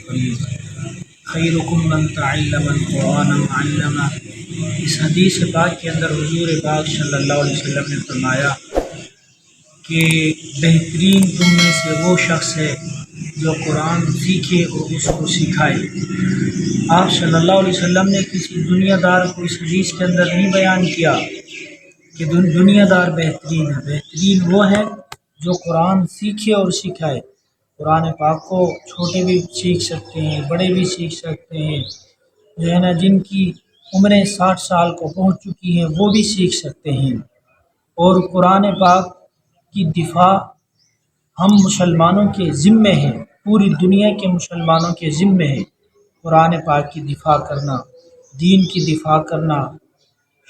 قریب۔ خیرکم من تعلم القرآن وعلمہ، اس حدیث پاک کے اندر حضور پاک صلی اللہ علیہ وسلم نے فرمایا کہ بہترین تم میں سے وہ شخص ہے جو قرآن سیکھے اور اس کو سکھائے۔ آپ صلی اللہ علیہ وسلم نے کسی دنیا دار کو اس حدیث کے اندر نہیں بیان کیا کہ دنیا دار بہترین ہے، بہترین وہ ہے جو قرآن سیکھے اور سکھائے۔ قرآن پاک کو چھوٹے بھی سیکھ سکتے ہیں، بڑے بھی سیکھ سکتے ہیں، جو ہے نا جن کی عمریں 60 سال کو پہنچ چکی ہیں وہ بھی سیکھ سکتے ہیں۔ اور قرآن پاک کی دفاع ہم مسلمانوں کے ذمے ہیں، پوری دنیا کے مسلمانوں کے ذمے ہے قرآن پاک کی دفاع کرنا، دین کی دفاع کرنا،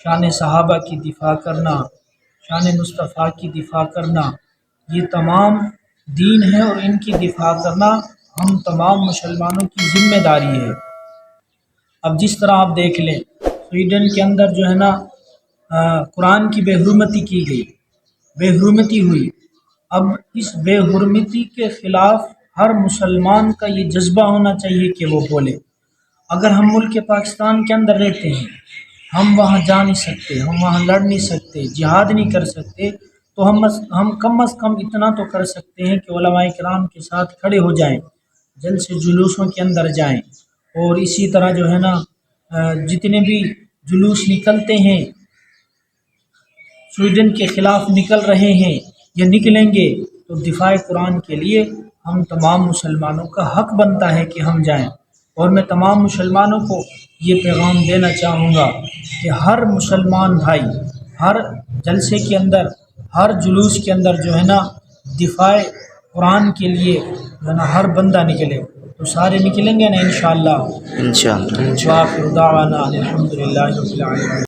شان صحابہ کی دفاع کرنا، شان مصطفیٰ کی دفاع کرنا، یہ تمام دین ہے اور ان کی دفاع کرنا ہم تمام مسلمانوں کی ذمہ داری ہے۔ اب جس طرح آپ دیکھ لیں سویڈن کے اندر جو ہے نا قرآن کی بے حرمتی کی گئی، بے حرمتی ہوئی۔ اب اس بے حرمتی کے خلاف ہر مسلمان کا یہ جذبہ ہونا چاہیے کہ وہ بولے۔ اگر ہم ملک پاکستان کے اندر رہتے ہیں، ہم وہاں جا نہیں سکتے، ہم وہاں لڑ نہیں سکتے، جہاد نہیں کر سکتے، تو ہم کم از کم اتنا تو کر سکتے ہیں کہ علماء کرام کے ساتھ کھڑے ہو جائیں، جلسے جلوسوں کے اندر جائیں، اور اسی طرح جو ہے نا جتنے بھی جلوس نکلتے ہیں سویڈن کے خلاف نکل رہے ہیں یا نکلیں گے، تو دفاع قرآن کے لیے ہم تمام مسلمانوں کا حق بنتا ہے کہ ہم جائیں۔ اور میں تمام مسلمانوں کو یہ پیغام دینا چاہوں گا کہ ہر مسلمان بھائی ہر جلسے کے اندر، ہر جلوس کے اندر جو ہے نا دفاع قرآن کے لیے جو ہے نا ہر بندہ نکلے۔ تو سارے نکلیں گے نا انشاءاللہ؟ انشاءاللہ۔ وآخر دعوانا الحمد للہ رب العالمین۔